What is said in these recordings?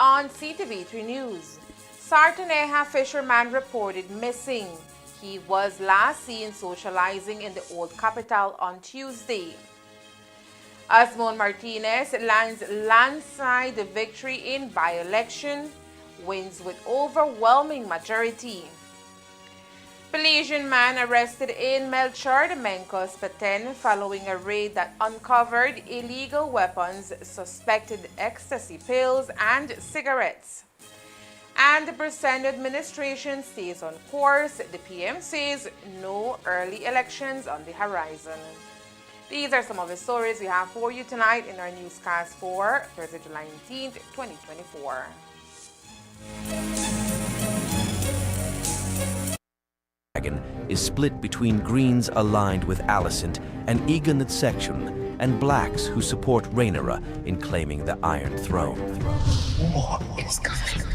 on Ctv3 News. Sartaneja fisherman reported missing. He was last seen socializing in the old capital on Tuesday. Asmon Martinez lands landslide victory in by-election, wins with overwhelming majority. Belizean man arrested in Melchor de Mencos, Petén, following a raid that uncovered illegal weapons, suspected ecstasy pills, and cigarettes. And the Belizean administration stays on course. The PM says no early elections on the horizon. These are some of the stories we have for you tonight in our newscast for Thursday, July 19th, 2024. Is split between Greens aligned with Alicent and Eganit section and Blacks who support Rainera in claiming the Iron Throne. War is coming.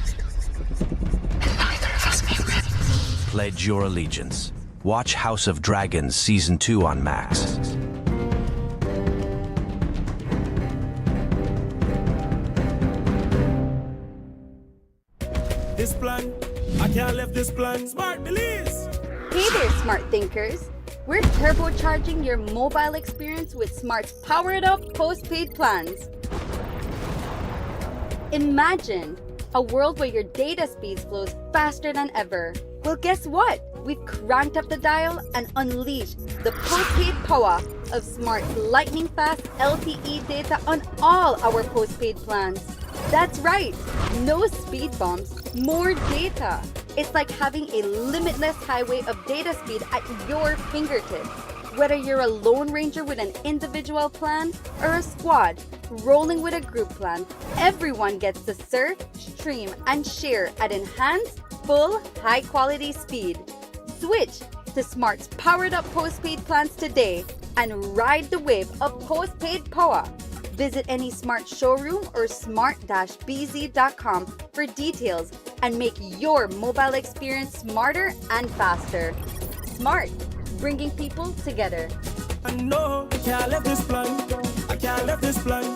And neither of us may win. Pledge your allegiance. Watch House of Dragons Season 2 on Max. This plan, I can't leave this plan. Smart Belize! Hey there, smart thinkers! We're turbocharging your mobile experience with Smart's powered up postpaid plans. Imagine a world where your data speeds flows faster than ever. Well, guess what? We've cranked up the dial and unleashed the postpaid power of Smart's lightning fast LTE data on all our postpaid plans. That's right, no speed bumps, more data. It's like having a limitless highway of data speed at your fingertips. Whether you're a lone ranger with an individual plan or a squad rolling with a group plan, everyone gets to surf, stream, and share at enhanced, full, high-quality speed. Switch to Smart's powered-up postpaid plans today and ride the wave of postpaid power. Visit any Smart showroom or smart-bz.com for details and make your mobile experience smarter and faster. Smart, bringing people together. No, I can't leave this plan. I can't leave this plan.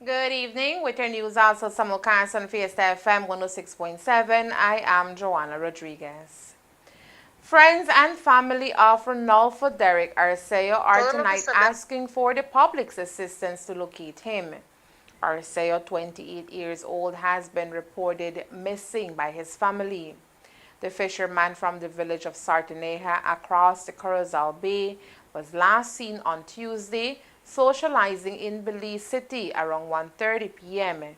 Good evening. With your news also simulcast on Fiesta FM 106.7, I am Joanna Rodriguez. Friends and family of Ronaldo Derek Arceo are tonight asking for the public's assistance to locate him. Arceo, 28 years old, has been reported missing by his family. The fisherman from the village of Sartaneja across the Corozal Bay was last seen on Tuesday socializing in Belize City around 1:30 p.m.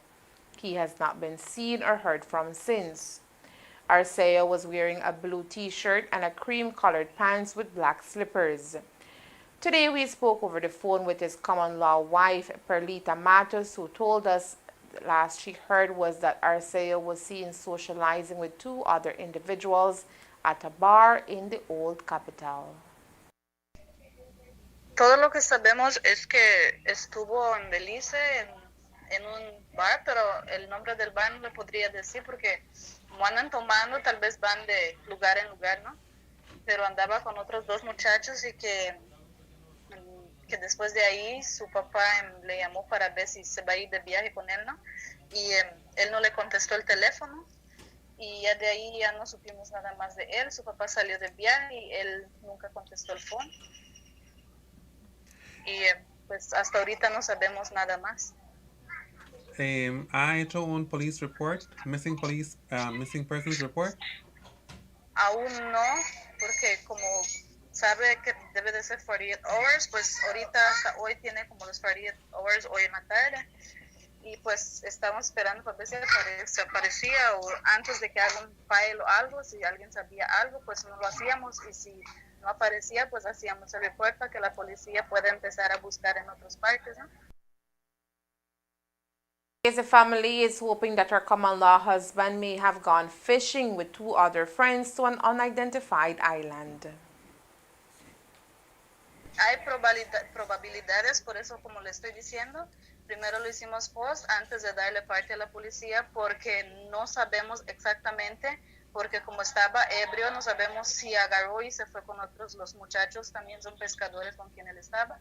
He has not been seen or heard from since. Arceo was wearing a blue t-shirt and a cream-colored pants with black slippers. Today we spoke over the phone with his common-law wife, Perlita Matos, who told us the last she heard was that Arceo was seen socializing with two other individuals at a bar in the old capital. Todo lo que sabemos es que estuvo en Belice en un bar, pero el nombre del bar no le podría decir porque como andan tomando, tal vez van de lugar en lugar, ¿no? Pero andaba con otros dos muchachos y que después de ahí su papá le llamó para ver si se va a ir de viaje con él, ¿no? Y él no le contestó el teléfono y ya de ahí ya no supimos nada más de él. Su papá salió de viaje y él nunca contestó el phone. Y pues hasta ahorita no sabemos nada más. ¿Ha hecho un police report, missing persons report? Aún no, porque como sabe que debe de ser 48 hours, pues ahorita hasta hoy tiene como los 48 hours hoy en la tarde. Y pues estamos esperando para ver si aparecía o antes de que haga un file o algo, si alguien sabía algo, pues no lo hacíamos. Y si no aparecía, pues hacíamos el report para que la policía pueda empezar a buscar en otras partes, ¿no? The family is hoping that her common-law husband may have gone fishing with two other friends to an unidentified island. Hay probabilidades, por eso como le estoy diciendo, primero lo hicimos post antes de darle parte a la policía porque no sabemos exactamente, porque como estaba ebrio no sabemos si agarró y se fue con otros, los muchachos también son pescadores con quien él estaba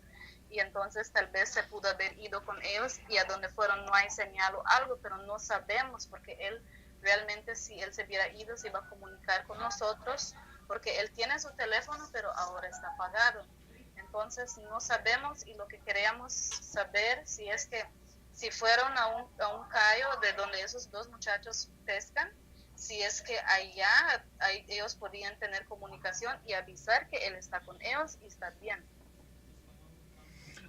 y entonces tal vez se pudo haber ido con ellos y a donde fueron no hay señal o algo, pero no sabemos porque él realmente si él se hubiera ido se iba a comunicar con nosotros porque él tiene su teléfono pero ahora está apagado. Entonces no sabemos y lo que queríamos saber si es que si fueron a un callo de donde esos dos muchachos pescan, si es que allá ellos podían tener comunicación y avisar que él está con ellos y está bien.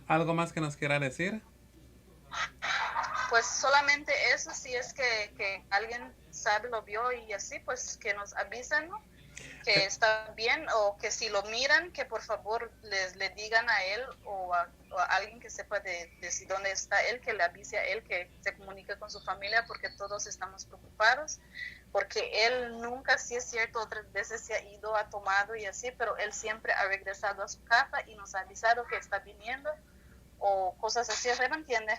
¿Algo más que nos quiera decir? Pues solamente eso, si es que alguien sabe, lo vio y así, pues que nos avisen, ¿no? Que está bien o que si lo miran, que por favor le digan a él o a alguien que sepa de si dónde está él, que le avise a él, que se comunique con su familia porque todos estamos preocupados, porque él nunca, sí es cierto, otras veces se ha ido, ha tomado y así, pero él siempre ha regresado a su casa y nos ha avisado que está viniendo o cosas así, ¿se me entiende?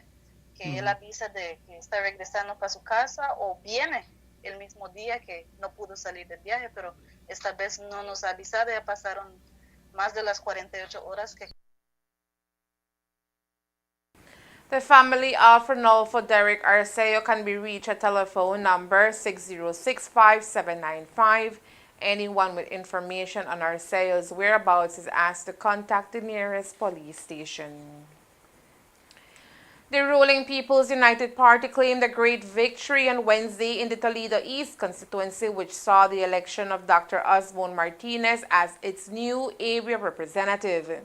Que él avisa de que está regresando para su casa o viene el mismo día que no pudo salir del viaje, pero esta vez no nos ha avisado, ya pasaron más de las 48 horas que... The family of Ranulfo Derek Arceo can be reached at telephone number 6065795. Anyone with information on Arceo's whereabouts is asked to contact the nearest police station. The ruling People's United Party claimed a great victory on Wednesday in the Toledo East constituency, which saw the election of Dr. Osmond Martinez as its new area representative.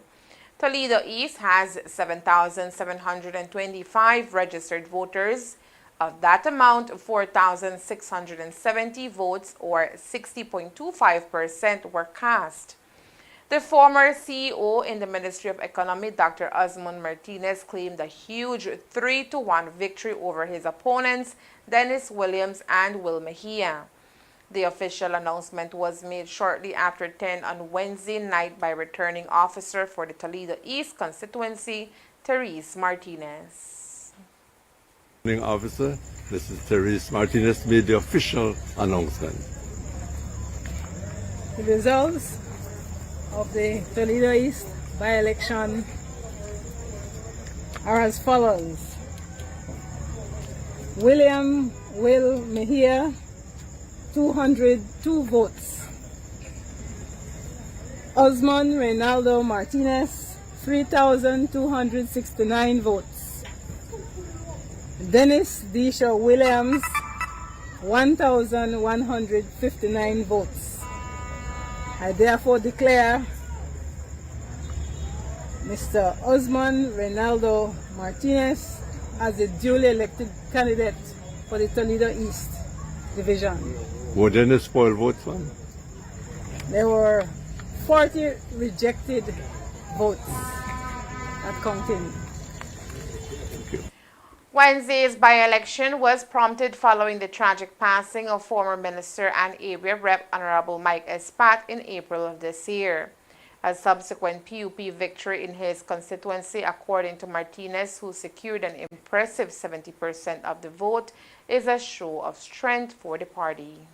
Toledo East has 7,725 registered voters. Of that amount, 4,670 votes, or 60.25%, were cast. The former CEO in the Ministry of Economy, Dr. Osmond Martinez, claimed a huge 3-1 victory over his opponents, Dennis Williams and Will Mejia. The official announcement was made shortly after 10 on Wednesday night by returning officer for the Toledo East constituency, Therese Martinez. Officer, this is Therese Martinez, made the official announcement. The results of the Toledo East by-election are as follows. William Will Mejia, 202 votes. Osmond Reynaldo Martinez, 3,269 votes. Dennis Disha Williams, 1,159 votes. I therefore declare Mr. Osmond Reynaldo Martinez as the duly elected candidate for the Toledo East Division. Were there any spoiled votes, ma'am? There were 40 rejected votes at counting. Wednesday's by-election was prompted following the tragic passing of former Minister and Area Rep Honorable Mike Espat in April of this year. A subsequent PUP victory in his constituency, according to Martinez, who secured an impressive 70% of the vote, is a show of strength for the party.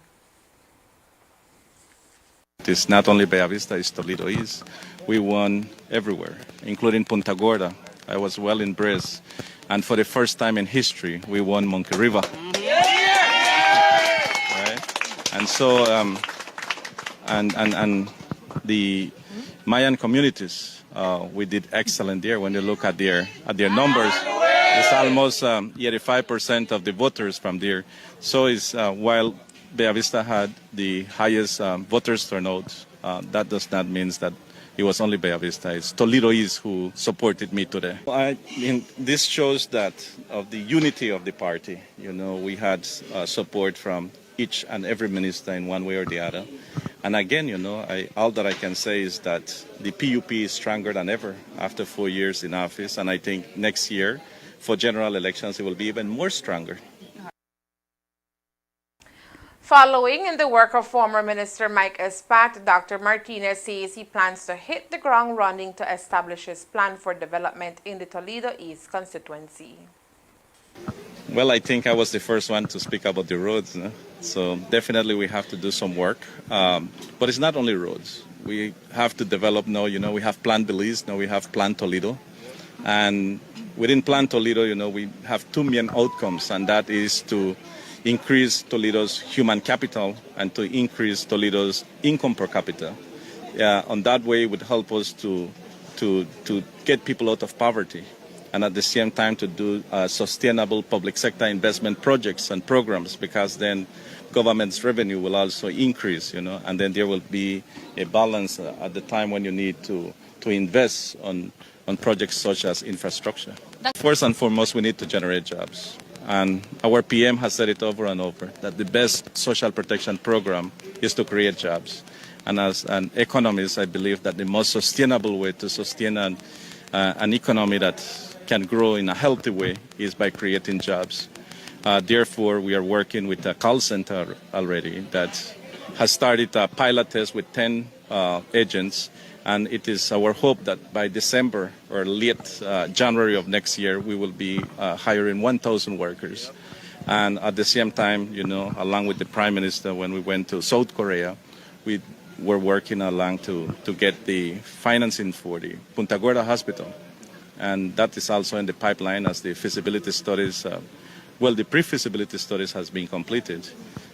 It's not only Bella Vista, it's Toledo East. We won everywhere, including Punta Gorda. I was well impressed. And for the first time in history, we won Monkey River. Right? And so, and the Mayan communities, we did excellent there. When you look at their numbers, it's almost 85% of the voters from there. So it's while Bella Vista had the highest voters turnout, that does not mean that it was only Bella Vista. It's Toledo East who supported me today. I mean, this shows that of the unity of the party. You know, we had support from each and every minister in one way or the other. And again, all that I can say is that the PUP is stronger than ever after 4 years in office. And I think next year, for general elections, it will be even more stronger. Following in the work of former Minister Mike Espat, Dr. Martinez says he plans to hit the ground running to establish his plan for development in the Toledo East constituency. Well, I think I was the first one to speak about the roads. So definitely we have to do some work. But it's not only roads. We have to develop now, we have Plan Belize, now we have Plan Toledo. And within Plan Toledo, we have two main outcomes, and that is to increase Toledo's human capital and to increase Toledo's income per capita. On that way, it would help us to get people out of poverty, and at the same time to do sustainable public sector investment projects and programs, because then government's revenue will also increase, and then there will be a balance at the time when you need to invest on projects such as infrastructure. First and foremost, we need to generate jobs. And our PM has said it over and over, that the best social protection program is to create jobs. And as an economist, I believe that the most sustainable way to sustain an economy that can grow in a healthy way is by creating jobs. Therefore, we are working with a call center already that has started a pilot test with 10 agents. And it is our hope that by December or late January of next year, we will be hiring 1,000 workers. And at the same time, along with the Prime Minister, when we went to South Korea, we were working along to get the financing for the Punta Gorda Hospital. And that is also in the pipeline as the feasibility studies, the pre-feasibility studies has been completed.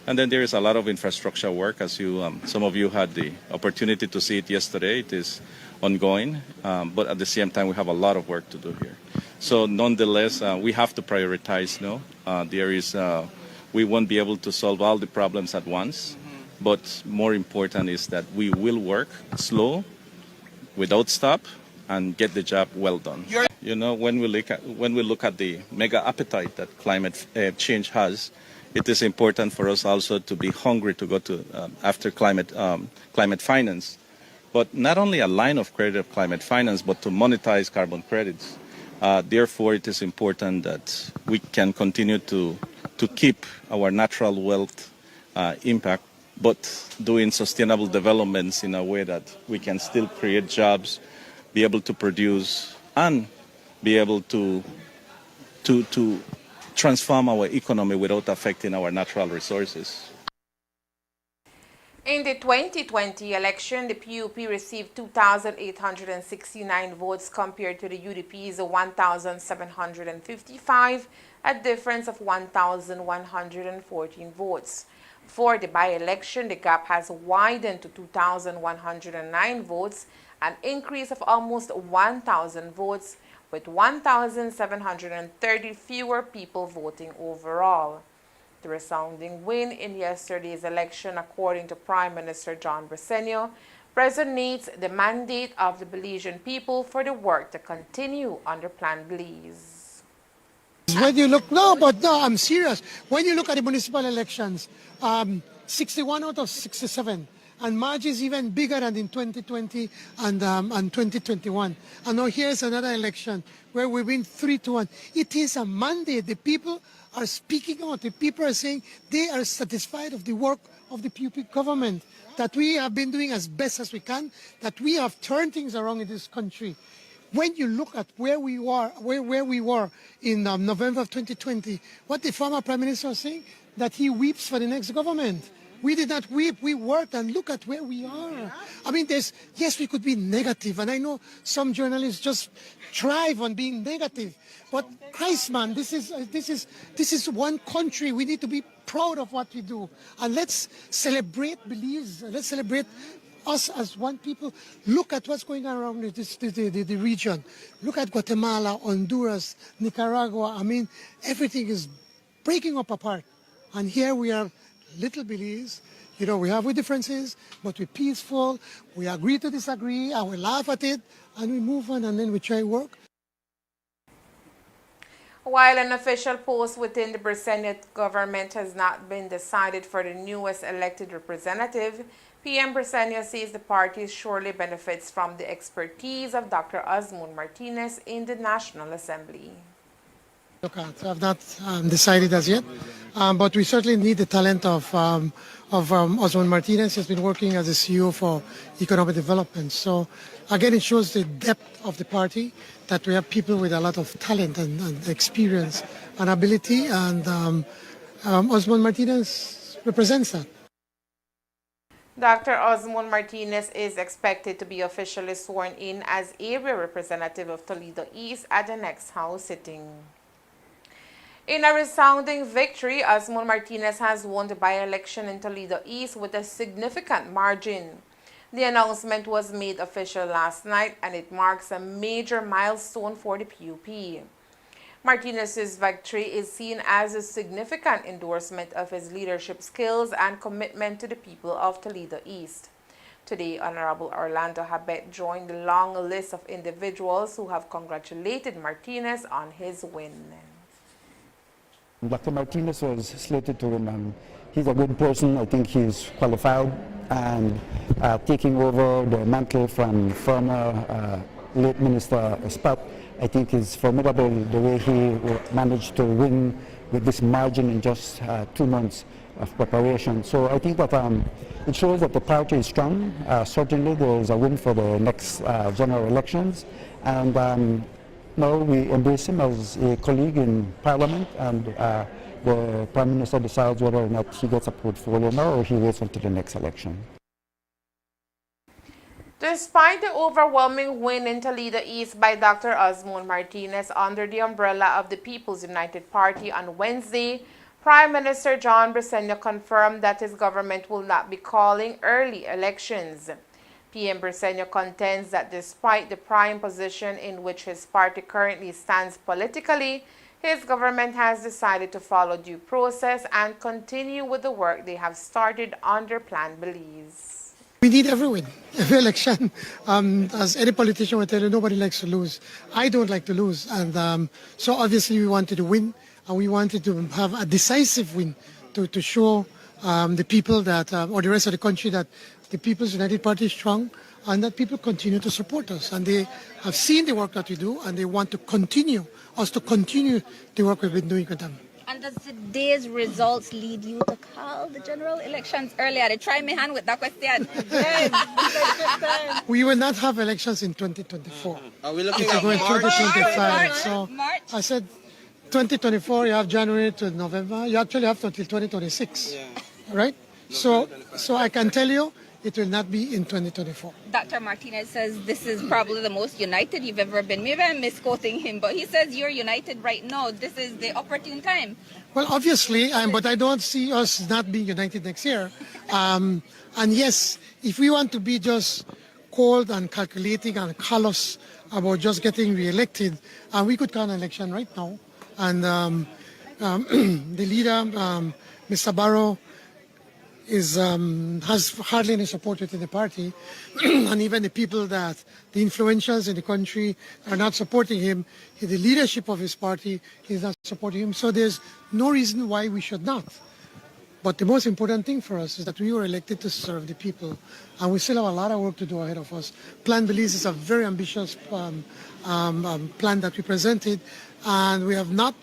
And then there is a lot of infrastructure work, as some of you had the opportunity to see it yesterday. It is ongoing, but at the same time, we have a lot of work to do here. So nonetheless, we have to prioritize. We won't be able to solve all the problems at once, but more important is that we will work slow, without stop, and get the job well done. When we look at the mega appetite that climate change has, it is important for us also to be hungry to go to after climate finance, but not only a line of credit of climate finance, but to monetize carbon credits. Therefore, it is important that we can continue to keep our natural wealth impact, but doing sustainable developments in a way that we can still create jobs, be able to produce, and be able to transform our economy without affecting our natural resources. In the 2020 election, the PUP received 2,869 votes compared to the UDP's 1,755, a difference of 1,114 votes. For the by-election, the gap has widened to 2,109 votes, an increase of almost 1,000 votes, with 1,730 fewer people voting overall. The resounding win in yesterday's election, according to Prime Minister John Briceño, resonates the mandate of the Belizean people for the work to continue under Plan Belize. When you look, I'm serious. When you look at the municipal elections, 61 out of 67. And margin is even bigger than in 2020 and 2021. And now here's another election where we win 3-1. It is a mandate. The people are speaking out. The people are saying they are satisfied of the work of the PUP government, that we have been doing as best as we can, that we have turned things around in this country. When you look at where we were in November of 2020, what the former Prime Minister was saying, that he weeps for the next government. We did not weep, we worked, and look at where we are. I mean, yes, we could be negative, and I know some journalists just thrive on being negative. But Christ, man, this is one country. We need to be proud of what we do. And let's celebrate Belize. Let's celebrate us as one people. Look at what's going on around the region. Look at Guatemala, Honduras, Nicaragua. I mean, everything is breaking up apart. And here we are, little Belize. We have our differences, but we're peaceful. We agree to disagree, and we laugh at it, and we move on, and then we try work. While an official post within the Belizean government has not been decided for the newest elected representative, PM Belizean says the party surely benefits from the expertise of Dr. Osmond Martinez in the National Assembly. Look at, I've not decided as yet, but we certainly need the talent of Osmond Martinez. He's been working as a CEO for economic development. So again, it shows the depth of the party, that we have people with a lot of talent and experience and ability, and Osmond Martinez represents that. Dr. Osmond Martinez is expected to be officially sworn in as area representative of Toledo East at the next House sitting. In a resounding victory, Osmond Martinez has won the by-election in Toledo East with a significant margin. The announcement was made official last night, and it marks a major milestone for the PUP. Martinez's victory is seen as a significant endorsement of his leadership skills and commitment to the people of Toledo East. Today, Honorable Orlando Habet joined the long list of individuals who have congratulated Martinez on his win. Dr. Martinez was slated to win. He's a good person. I think he's qualified, and taking over the mantle from former late Minister Spot, I think is formidable the way he managed to win with this margin in just 2 months of preparation. So I think that it shows that the party is strong. Certainly there is a win for the next general elections, and now we embrace him as a colleague in Parliament, and the Prime Minister decides whether or not he gets a portfolio now or he waits until the next election. Despite the overwhelming win in Toledo East by Dr. Osmond Martinez under the umbrella of the People's United Party on Wednesday, Prime Minister John Belizean confirmed that his government will not be calling early elections. PM Belizean contends that despite the prime position in which his party currently stands politically, his government has decided to follow due process and continue with the work they have started under Plan Belize. We need every win, every election. As any politician will tell you, nobody likes to lose. I don't like to lose, and so obviously we wanted to win, and we wanted to have a decisive win to show the people that, or the rest of the country, that the People's United Party is strong, and that people continue to support us. And they have seen the work that we do, and they want to continue the work we've been doing with them. And does today's results lead you to call the general elections earlier? They try my hand with that question. We will not have elections in 2024. Are we looking it's at going March? 2025. So I said 2024, you have January to November. You actually have until 2026, right? So I can tell you, it will not be in 2024. Dr. Martinez says this is probably the most united you've ever been. Maybe I'm misquoting him, but he says you're united right now. This is the opportune time. Well, obviously, but I don't see us not being united next year. And yes, if we want to be just cold and calculating and callous about just getting re-elected, we could call an election right now. And the leader, Mr. Barrow, has hardly any support within the party, and even the people the influentials in the country are not supporting him. The leadership of his party is not supporting him, so there's no reason why we should not. But the most important thing for us is that we were elected to serve the people, and we still have a lot of work to do ahead of us. Plan Belize is a very ambitious plan that we presented, and we have not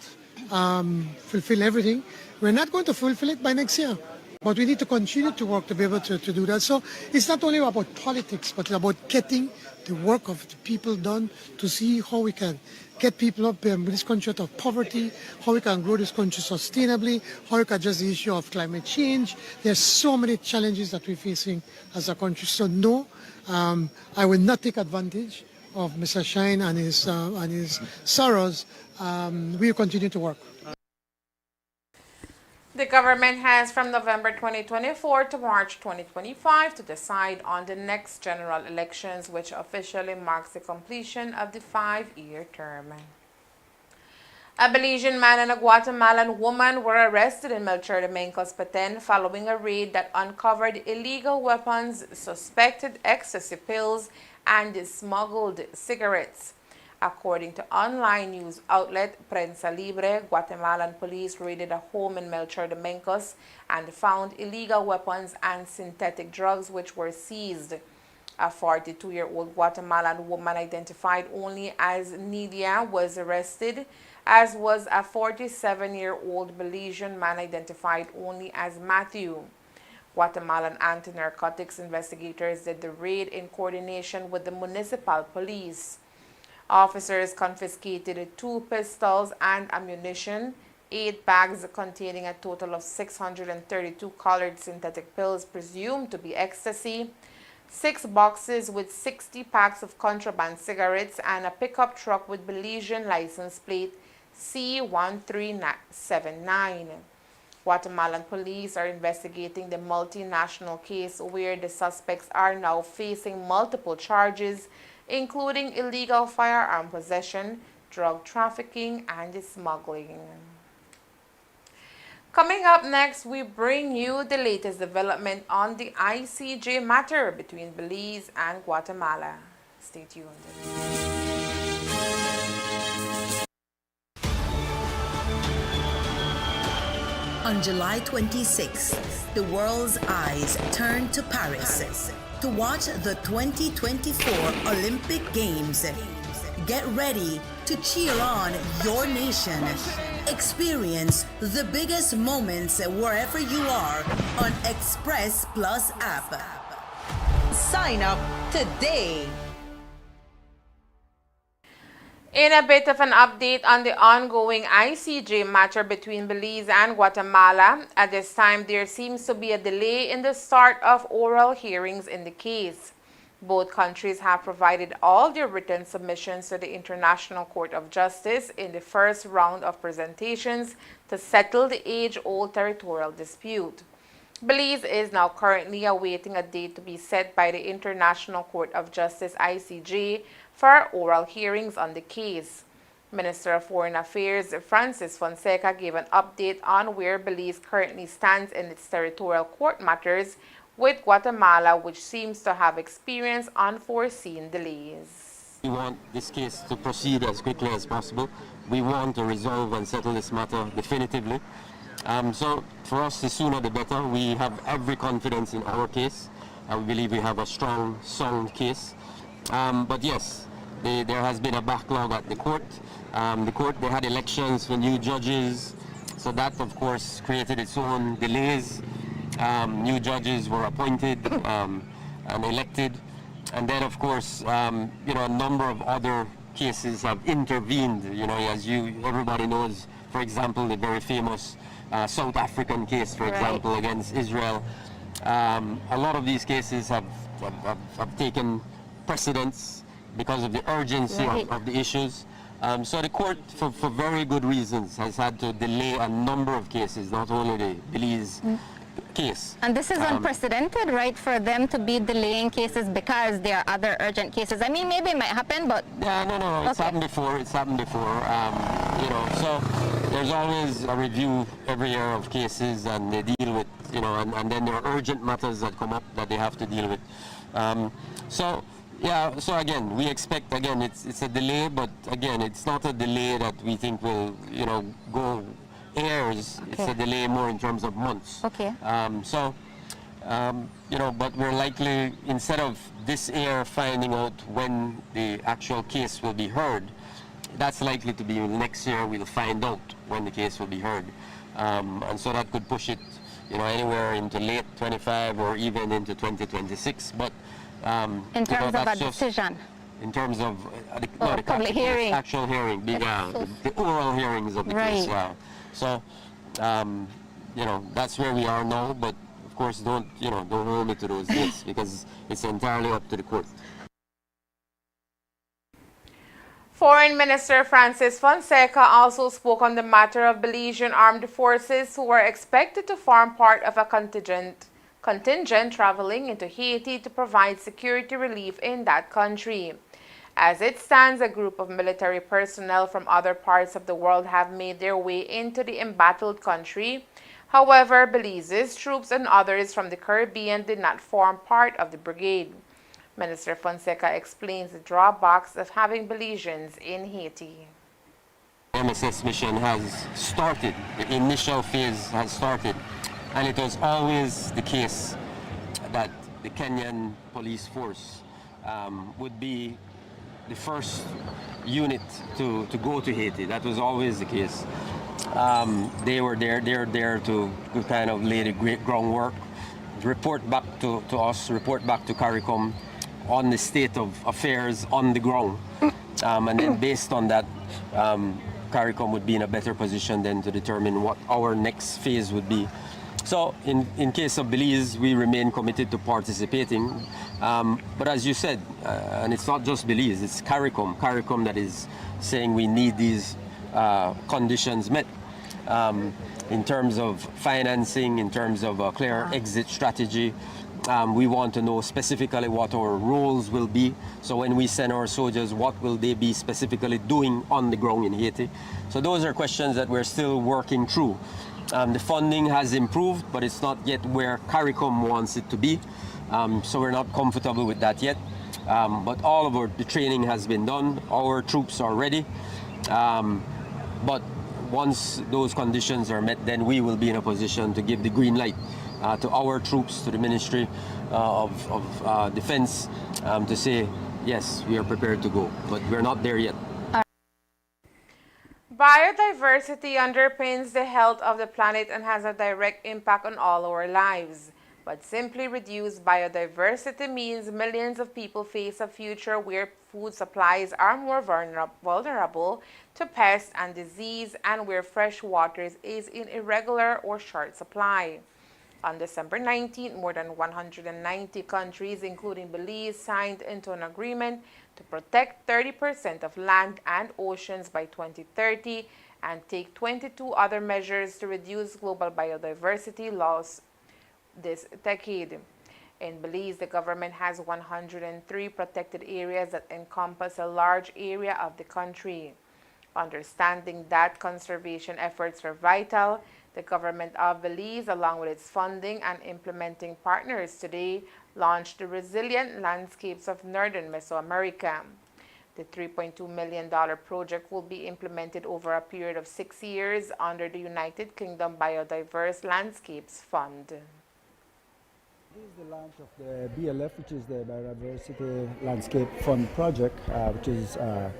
fulfilled everything. We're not going to fulfill it by next year. But we need to continue to work to be able to do that. So it's not only about politics, but it's about getting the work of the people done to see how we can get people up in this country out of poverty, how we can grow this country sustainably, how we can address the issue of climate change. There's so many challenges that we're facing as a country. So no, I will not take advantage of Mr. Shine and his sorrows. We will continue to work. The government has from November 2024 to March 2025 to decide on the next general elections, which officially marks the completion of the 5-year term. A Belizean man and a Guatemalan woman were arrested in Melchor de Mencos, Petén following a raid that uncovered illegal weapons, suspected ecstasy pills, and smuggled cigarettes. According to online news outlet Prensa Libre, Guatemalan police raided a home in Melchor de Mencos and found illegal weapons and synthetic drugs which were seized. A 42-year-old Guatemalan woman identified only as Nidia was arrested, as was a 47-year-old Belizean man identified only as Matthew. Guatemalan anti-narcotics investigators did the raid in coordination with the municipal police. Officers confiscated 2 pistols and ammunition, 8 bags containing a total of 632 colored synthetic pills presumed to be ecstasy, 6 boxes with 60 packs of contraband cigarettes, and a pickup truck with Belizean license plate C1379. Guatemalan police are investigating the multinational case where the suspects are now facing multiple charges, including illegal firearm possession, drug trafficking, and smuggling. Coming up next, we bring you the latest development on the ICJ matter between Belize and Guatemala. Stay tuned. On July 26th, the world's eyes turned to Paris to watch the 2024 Olympic Games. Get ready to cheer on your nation. Experience the biggest moments wherever you are on Express Plus app. Sign up today. In a bit of an update on the ongoing ICJ matter between Belize and Guatemala, at this time there seems to be a delay in the start of oral hearings in the case. Both countries have provided all their written submissions to the International Court of Justice in the first round of presentations to settle the age-old territorial dispute. Belize is now currently awaiting a date to be set by the International Court of Justice ICJ for oral hearings on the case. Minister of Foreign Affairs Francis Fonseca gave an update on where Belize currently stands in its territorial court matters with Guatemala, which seems to have experienced unforeseen delays. We want this case to proceed as quickly as possible. We want to resolve and settle this matter definitively. So for us, the sooner the better. We have every confidence in our case. We believe we have a strong, sound case. But yes, there has been a backlog at the court. They had elections for new judges, so that of course created its own delays. New judges were appointed and elected, and then of course a number of other cases have intervened. As everybody knows, for example, the very famous South African case, for example, against Israel. A lot of these cases have taken precedence because of the urgency of the issues. So the court, for very good reasons, has had to delay a number of cases, not only the Belize case. And this is unprecedented, right, for them to be delaying cases because there are other urgent cases. I mean, maybe it might happen, but... Yeah, no, it's happened before, so there's always a review every year of cases, and they deal with, and then there are urgent matters that come up that they have to deal with. So again, we expect, it's a delay, but again, it's not a delay that we think will, go airs. Okay. It's a delay more in terms of months. Okay. But we're likely, instead of this year finding out when the actual case will be heard, that's likely to be next year. We'll find out when the case will be heard. And so that could push it, anywhere into late 25 or even into 2026. But in terms of a decision. In terms of the public hearing, actual hearing, the oral hearings of the case. So, that's where we are now. But of course, don't hold me to those dates because it's entirely up to the court. Foreign Minister Francis Fonseca also spoke on the matter of Belizean armed forces who are expected to form part of a contingent traveling into Haiti to provide security relief in that country. As it stands, a group of military personnel from other parts of the world have made their way into the embattled country. However, Belize's troops and others from the Caribbean did not form part of the brigade. Minister Fonseca explains the drawbacks of having Belizeans in Haiti. MSS mission has started, the initial phase has started, and it was always the case that the Kenyan police force would be the first unit to go to Haiti. That was always the case. They're there to kind of lay the great groundwork, report back to us, report back to CARICOM on the state of affairs on the ground. And then based on that, CARICOM would be in a better position then to determine what our next phase would be. So in case of Belize, we remain committed to participating. But as you said, and it's not just Belize, it's CARICOM that is saying we need these conditions met. In terms of financing, in terms of a clear exit strategy, we want to know specifically what our roles will be. So when we send our soldiers, what will they be specifically doing on the ground in Haiti? So those are questions that we're still working through. The funding has improved, but it's not yet where CARICOM wants it to be. So we're not comfortable with that yet. But all of the training has been done. Our troops are ready. But once those conditions are met, then we will be in a position to give the green light to our troops, to the Ministry of Defense, to say, yes, we are prepared to go. But we're not there yet. Biodiversity underpins the health of the planet and has a direct impact on all our lives. But simply reduced biodiversity means millions of people face a future where food supplies are more vulnerable to pests and disease and where fresh water is in irregular or short supply. On December 19th, more than 190 countries, including Belize, signed into an agreement to protect 30% of land and oceans by 2030 and take 22 other measures to reduce global biodiversity loss this decade. In Belize, the government has 103 protected areas that encompass a large area of the country. Understanding that conservation efforts are vital, the government of Belize, along with its funding and implementing partners today, launched the Resilient Landscapes of Northern Mesoamerica. The $3.2 million project will be implemented over a period of 6 years under the United Kingdom Biodiverse Landscapes Fund. This is the launch of the BLF, which is the Biodiversity Landscape Fund project, which is a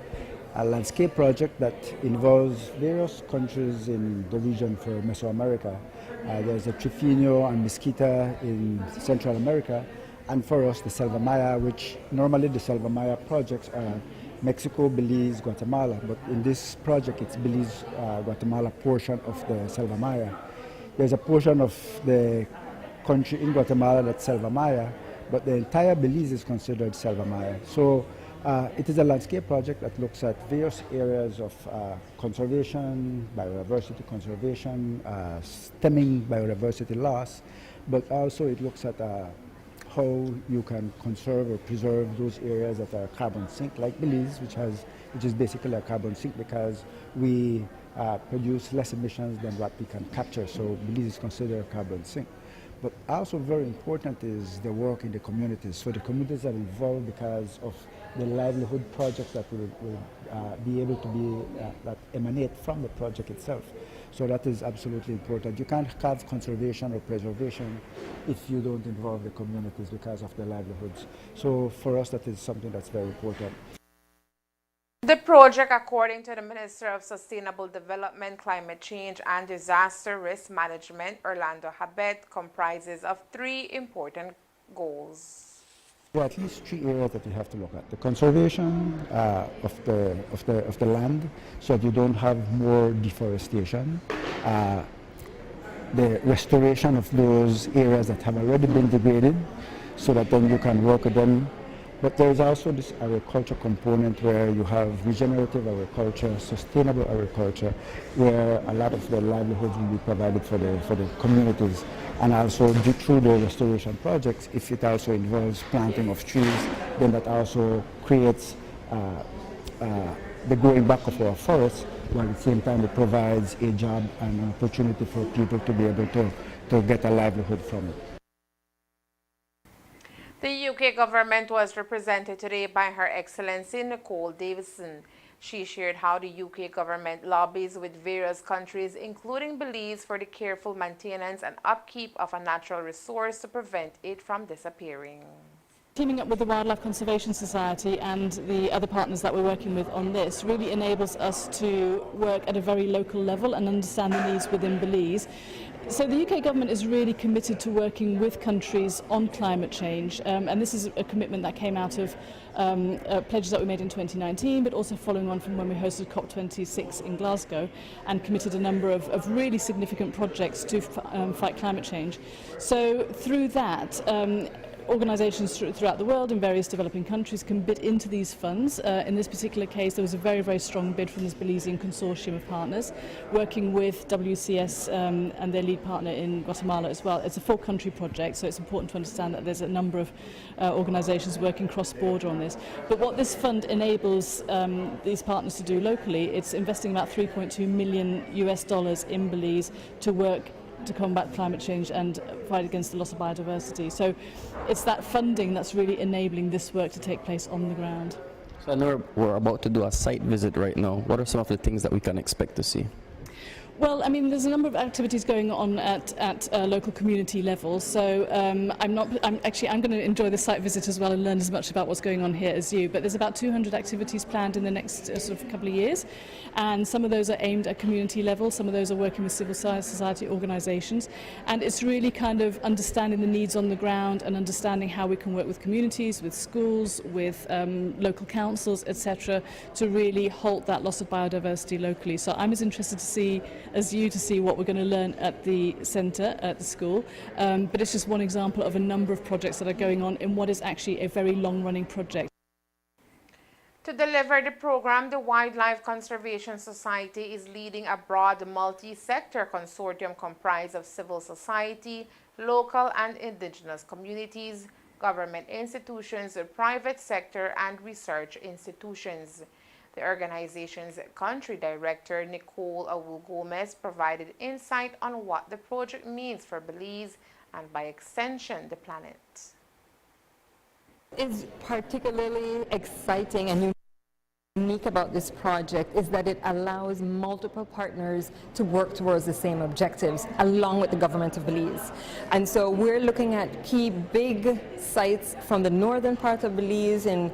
landscape project that involves various countries in the region for Mesoamerica. There's a Trifino and Mesquita in Central America, and for us the Selva Maya, which normally the Selva Maya projects are Mexico, Belize, Guatemala, but in this project it's Belize, Guatemala portion of the Selva Maya. There's a portion of the country in Guatemala that's Selva Maya, but the entire Belize is considered Selva Maya. So it is a landscape project that looks at various areas of conservation, biodiversity conservation, stemming biodiversity loss, but also it looks at how you can conserve or preserve those areas that are carbon sink, like Belize, which is basically a carbon sink because we produce less emissions than what we can capture. So Belize is considered a carbon sink. But also very important is the work in the communities. So the communities are involved because of the livelihood projects that will be able to be, that emanate from the project itself. So that is absolutely important. You can't have conservation or preservation if you don't involve the communities because of their livelihoods. So for us, that is something that's very important. The project, according to the Minister of Sustainable Development, Climate Change and Disaster Risk Management, Orlando Habet, comprises of 3 important goals. There are at least 3 areas that you have to look at. The conservation of the land, so that you don't have more deforestation. The restoration of those areas that have already been degraded, so that then you can work with them. But there is also this agriculture component where you have regenerative agriculture, sustainable agriculture, where a lot of the livelihoods will be provided for the communities. And also through the restoration projects, if it also involves planting of trees, then that also creates the growing back of our forests, while at the same time it provides a job and an opportunity for people to be able to get a livelihood from it. The UK government was represented today by Her Excellency Nicole Davison. She shared how the UK government lobbies with various countries, including Belize, for the careful maintenance and upkeep of a natural resource to prevent it from disappearing. Teaming up with the Wildlife Conservation Society and the other partners that we're working with on this really enables us to work at a very local level and understand the needs within Belize. So the UK government is really committed to working with countries on climate change, and this is a commitment that came out of pledges that we made in 2019, but also following on from when we hosted COP26 in Glasgow and committed a number of really significant projects to fight climate change. So through that, organisations throughout the world in various developing countries can bid into these funds. In this particular case, there was a very, very strong bid from this Belizean consortium of partners, working with WCS and their lead partner in Guatemala as well. It's a 4-country project, so it's important to understand that there's a number of organisations working cross-border on this. But what this fund enables these partners to do locally, it's investing about $3.2 million in Belize to work to combat climate change and fight against the loss of biodiversity. So it's that funding that's really enabling this work to take place on the ground. So I know we're about to do a site visit right now. What are some of the things that we can expect to see? Well, I mean, there's a number of activities going on at local community level. So I'm going to enjoy the site visit as well and learn as much about what's going on here as you. But there's about 200 activities planned in the next sort of couple of years, and some of those are aimed at community level. Some of those are working with civil society organisations, and it's really kind of understanding the needs on the ground and understanding how we can work with communities, with schools, with local councils, etc., to really halt that loss of biodiversity locally. So I'm as interested to see as you to see what we're going to learn at the centre, at the school. But it's just one example of a number of projects that are going on in what is actually a very long-running project. To deliver the program, the Wildlife Conservation Society is leading a broad multi-sector consortium comprised of civil society, local and indigenous communities, government institutions, private sector and research institutions. The organization's country director, Nicole Awu-Gomez, provided insight on what the project means for Belize and, by extension, the planet. It's particularly exciting and unique about this project is that it allows multiple partners to work towards the same objectives along with the government of Belize. And so we're looking at key big sites from the northern part of Belize in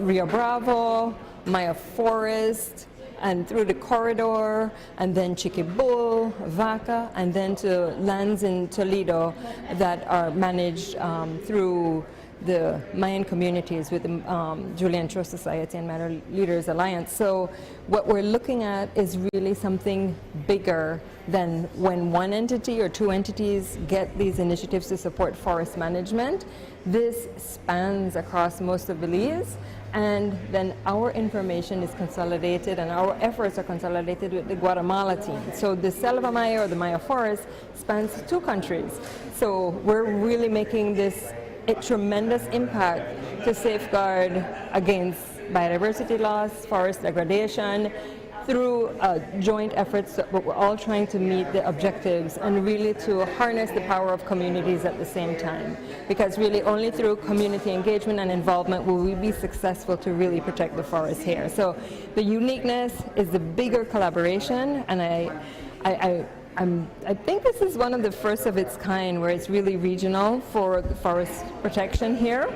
Rio Bravo, Maya Forest, and through the corridor, and then Chiquibull, Vaca, and then to lands in Toledo that are managed through the Mayan communities with the Julian Trust Society and Matter Leaders Alliance. So what we're looking at is really something bigger than when one entity or two entities get these initiatives to support forest management. This spans across most of Belize, and then our information is consolidated and our efforts are consolidated with the Guatemala team. So the Selva Maya or the Maya Forest spans 2 countries. So we're really making this a tremendous impact to safeguard against biodiversity loss, forest degradation, through joint efforts, but we're all trying to meet the objectives and really to harness the power of communities at the same time. Because really only through community engagement and involvement will we be successful to really protect the forest here. So the uniqueness is the bigger collaboration, and I think this is one of the first of its kind where it's really regional for forest protection here.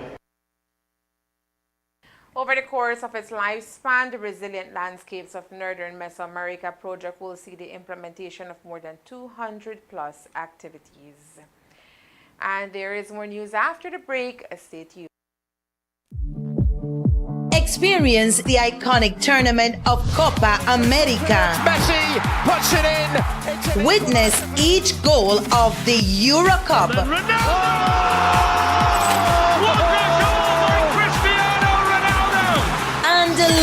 Over the course of its lifespan, the Resilient Landscapes of Northern Mesoamerica project will see the implementation of more than 200 plus activities. And there is more news after the break. Stay tuned. Experience the iconic tournament of Copa America. Messi puts it in. Witness each goal of the Euro Cup.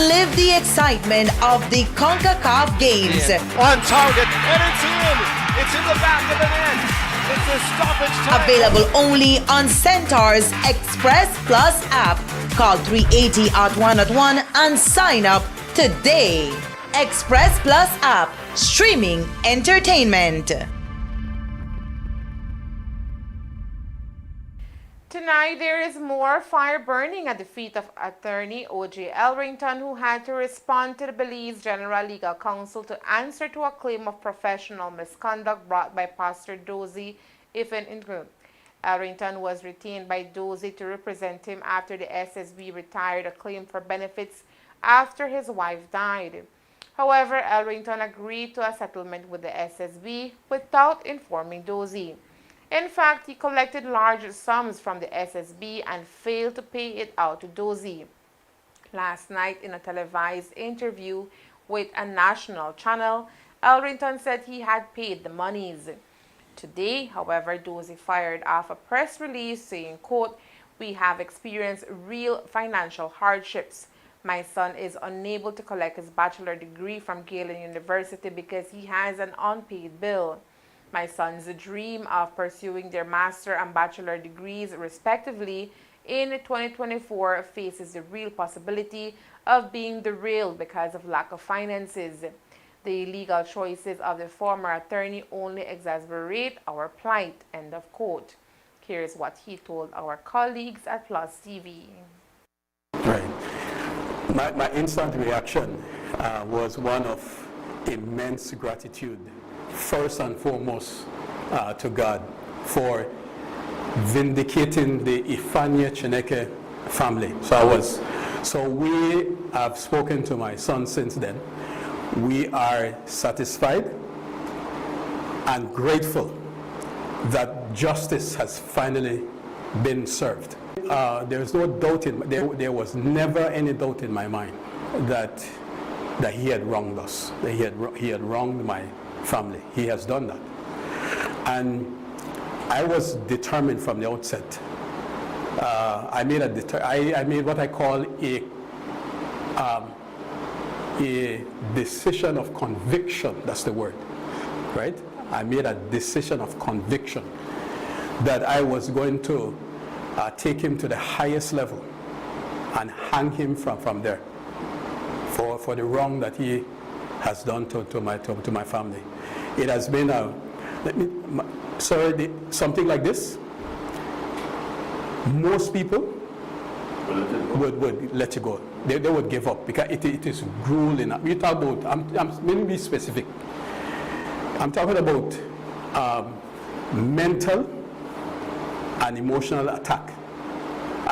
Live the excitement of the CONCACAF games. On target, and it's in. It's in the back of the net. It's a stoppage time. Available only on Centaur's Express Plus app. Call 380-101 and sign up today. Express Plus app, streaming entertainment. Tonight, there is more fire burning at the feet of attorney O.J. Elrington, who had to respond to the Belize General Legal Counsel to answer to a claim of professional misconduct brought by Pastor Dozie Ifan Ingram. Elrington was retained by Dozie to represent him after the SSB retired a claim for benefits after his wife died. However, Elrington agreed to a settlement with the SSB without informing Dozie. In fact, he collected large sums from the SSB and failed to pay it out to Dozie. Last night, in a televised interview with a national channel, Elrington said he had paid the monies. Today, however, Dozie fired off a press release saying, quote, "We have experienced real financial hardships. My son is unable to collect his bachelor degree from Galen University because he has an unpaid bill. My son's dream of pursuing their master and bachelor degrees, respectively, in 2024 faces the real possibility of being derailed because of lack of finances. The legal choices of the former attorney only exacerbate our plight," end of quote. Here's what he told our colleagues at Plus TV. Right. My instant reaction was one of immense gratitude. First and foremost to God for vindicating the Ifanya Chineke family. So we have spoken to my son since then. We are satisfied and grateful that justice has finally been served. There's no doubt there was never any doubt in my mind that he had wronged us, that he had wronged my family. He has done that. And I was determined from the outset. I made what I call a decision of conviction. That's the word, right? I made a decision of conviction that I was going to take him to the highest level and hang him from there for the wrong that he has done to my family. It has been something like this. Most people would let you go. They would give up because it is grueling. We talk about, let me be specific. I'm talking about mental and emotional attack.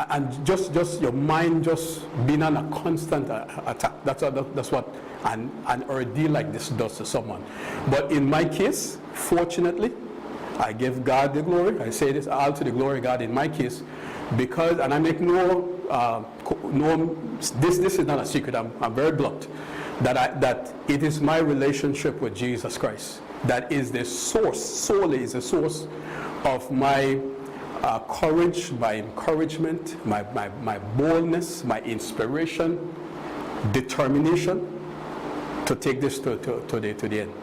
And just your mind just being on a constant attack. That's what an ordeal like this does to someone. But in my case, fortunately, I give God the glory. I say this all to the glory of God in my case, because, and I make this is not a secret. I'm very blunt. That it is my relationship with Jesus Christ that is the source, solely is the source of my courage, my encouragement, my boldness, my inspiration, determination to take this to the end.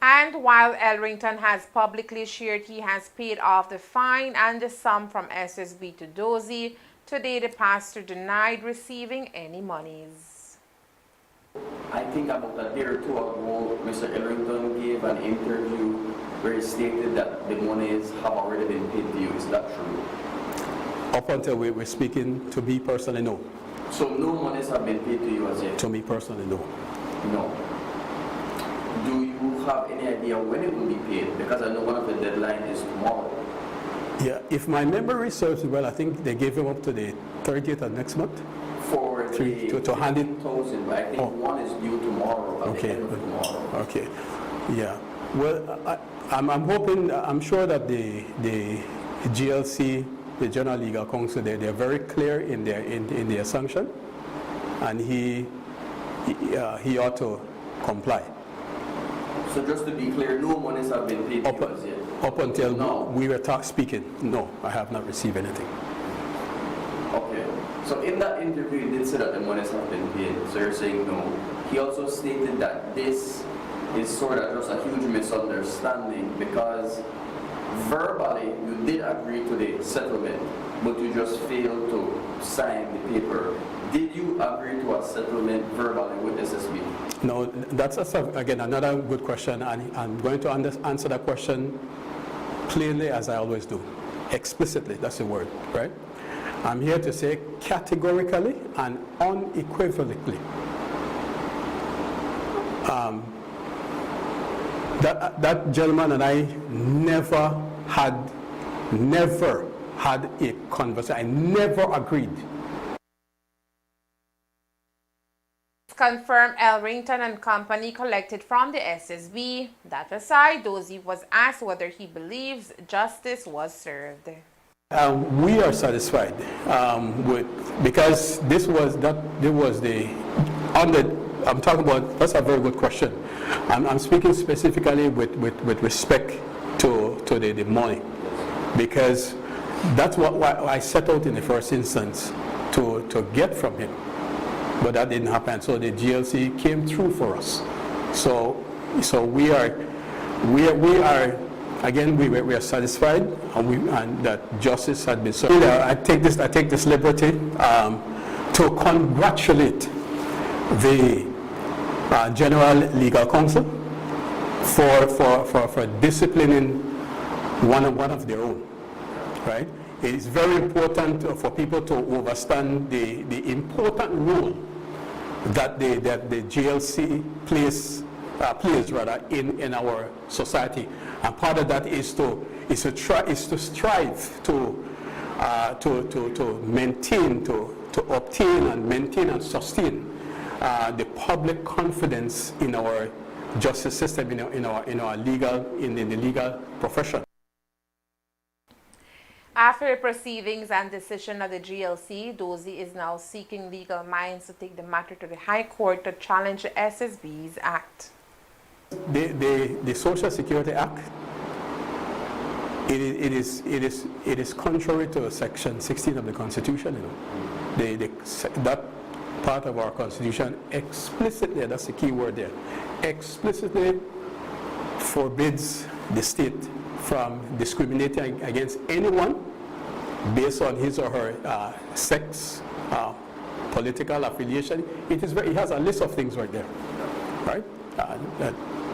And while Elrington has publicly shared he has paid off the fine and the sum from SSB to Dozie, today the pastor denied receiving any monies. I think about a day or two ago, Mr. Elrington gave an interview where he stated that the monies have already been paid to you. Is that true? Up until we're speaking, to me personally, no. So no monies have been paid to you as yet? To me personally, no. No. Do you have any idea when it will be paid? Because I know one of the deadlines is tomorrow. Yeah, if my memory serves me well, I think they gave him up to the 30th of next month. For to hand it. 1,000, but I think one is due tomorrow. Okay. Tomorrow. Okay. Yeah. Well, I'm hoping. I'm sure that the GLC, the General Legal Counsel, they're very clear in their sanction, and he ought to comply. So just to be clear, no monies have been paid to you as yet? Up until we were speaking, no, I have not received anything. Okay. So in that interview, you did say that the monies have been paid. So you're saying no. He also stated that this is sort of just a huge misunderstanding because verbally you did agree to the settlement, but you just failed to sign the paper. Did you agree to a settlement verbally with SSB? No, that's again another good question, and I'm going to answer that question plainly as I always do. explicitly, that's the word, right? I'm here to say categorically and unequivocally that gentleman and I never had a conversation. I never agreed. Confirmed Elrington and company collected from the SSB. That aside, Dozie was asked whether he believes justice was served. We are satisfied because I'm talking about, that's a very good question. I'm speaking specifically with respect to the money, because that's what I set out in the first instance to get from him. But that didn't happen, so the GLC came through for us. So we are again, we are satisfied, and that justice had been served. I take this liberty to congratulate the General Legal Counsel for disciplining one of their own. Right? It is very important for people to understand the important role that the GLC plays in our society, and part of that is to strive to maintain, to obtain and maintain and sustain the public confidence in our justice system, in the legal profession. After the proceedings and decision of the GLC, Dozie is now seeking legal minds to take the matter to the High Court to challenge the SSB's act. The Social Security Act, it is contrary to Section 16 of the Constitution. That part of our Constitution explicitly, that's the key word there, explicitly forbids the state from discriminating against anyone based on his or her sex, political affiliation. It has a list of things right there, right?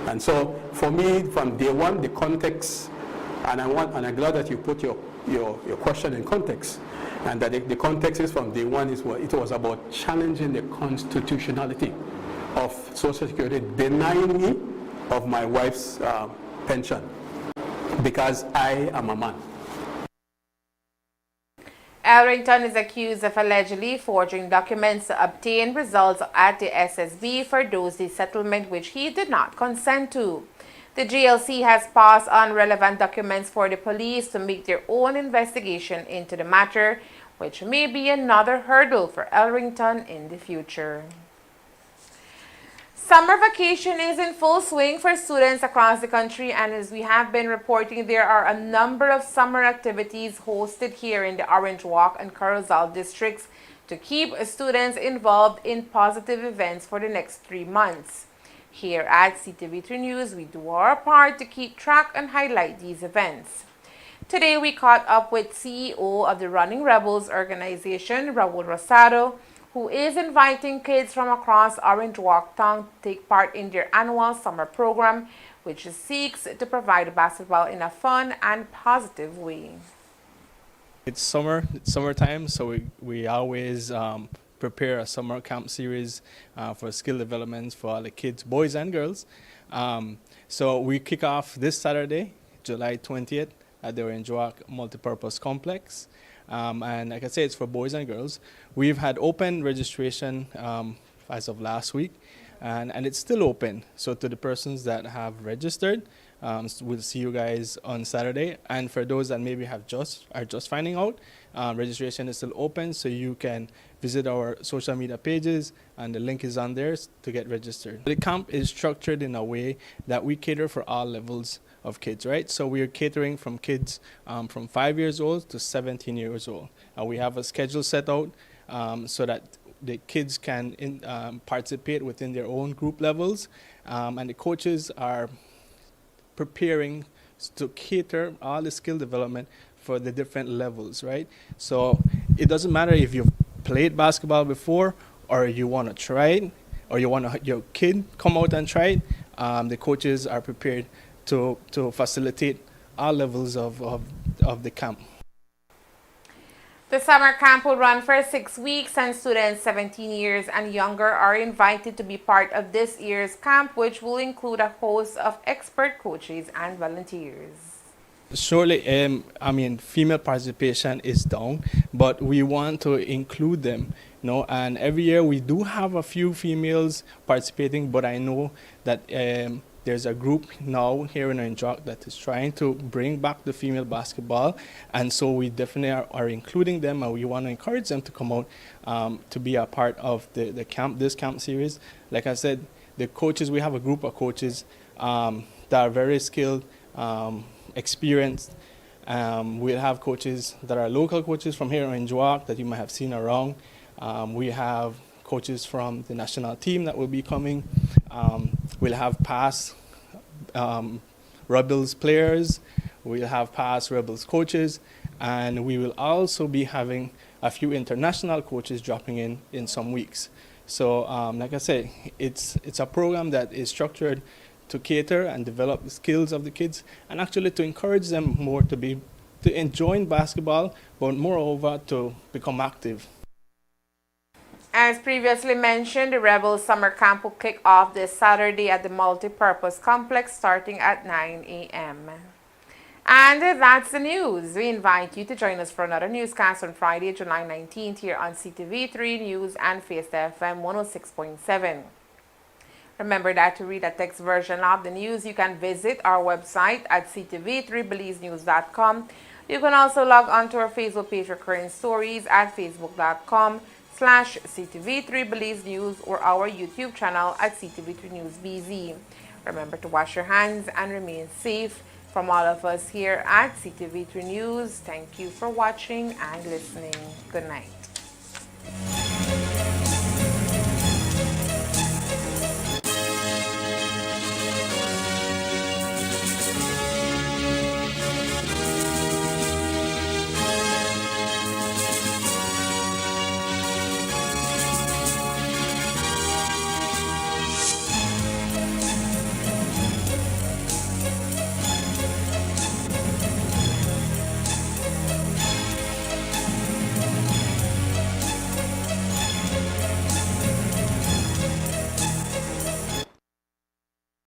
And so for me, from day one, the context, and I'm glad that you put your question in context, and that the context is from day one it was about challenging the constitutionality of Social Security, denying me of my wife's pension, because I am a man. Elrington is accused of allegedly forging documents to obtain results at the SSB for Dozie's settlement, which he did not consent to. The GLC has passed on relevant documents for the police to make their own investigation into the matter, which may be another hurdle for Elrington in the future. Summer vacation is in full swing for students across the country, and as we have been reporting, there are a number of summer activities hosted here in the Orange Walk and Corozal districts to keep students involved in positive events for the next 3 months. Here at Ctv3 News, we do our part to keep track and highlight these events. Today, we caught up with CEO of the Running Rebels organization, Raul Rosado, who is inviting kids from across Orange Walk town to take part in their annual summer program, which seeks to provide basketball in a fun and positive way. It's summertime, so we always prepare a summer camp series for skill development for all the kids, boys and girls. So we kick off this Saturday, July 20th, at the Orange Walk Multipurpose Complex. And like I say, it's for boys and girls. We've had open registration as of last week, and it's still open. So to the persons that have registered, we'll see you guys on Saturday. And for those that maybe are just finding out, registration is still open, so you can visit our social media pages, and the link is on there to get registered. The camp is structured in a way that we cater for all levels of kids, right? So we are catering from kids from 5 years old to 17 years old. We have a schedule set out so that the kids can participate within their own group levels, and the coaches are preparing to cater all the skill development for the different levels, right? So it doesn't matter if you've played basketball before, or you want to try it, or you want your kid come out and try it. The coaches are prepared to facilitate all levels of the camp. The summer camp will run for 6 weeks, and students 17 years and younger are invited to be part of this year's camp, which will include a host of expert coaches and volunteers. Surely, I mean, female participation is down, but we want to include them, you know, and every year we do have a few females participating, but I know that there's a group now here in Injok that is trying to bring back the female basketball, and so we definitely are including them, and we want to encourage them to come out to be a part of the camp, this camp series. Like I said, the coaches, we have a group of coaches that are very skilled, experienced. We'll have coaches that are local coaches from here in Injok that you might have seen around. We have coaches from the national team that will be coming. We'll have past Rebels players, we'll have past Rebels coaches, and we will also be having a few international coaches dropping in some weeks. So like I say, it's a program that is structured to cater and develop the skills of the kids, and actually to encourage them more to enjoy basketball, but moreover to become active. As previously mentioned, the Rebels Summer Camp will kick off this Saturday at the Multipurpose Complex starting at 9 a.m. And that's the news. We invite you to join us for another newscast on Friday, July 19th here on Ctv3 News and Fiesta FM 106.7. Remember that to read a text version of the news, you can visit our website at ctv3belizenews.com. You can also log on to our Facebook page for current stories at facebook.com/CTV3 Belize News or our YouTube channel at Ctv3 News BZ. Remember to wash your hands and remain safe. From all of us here at Ctv3 News, thank you for watching and listening. Good night.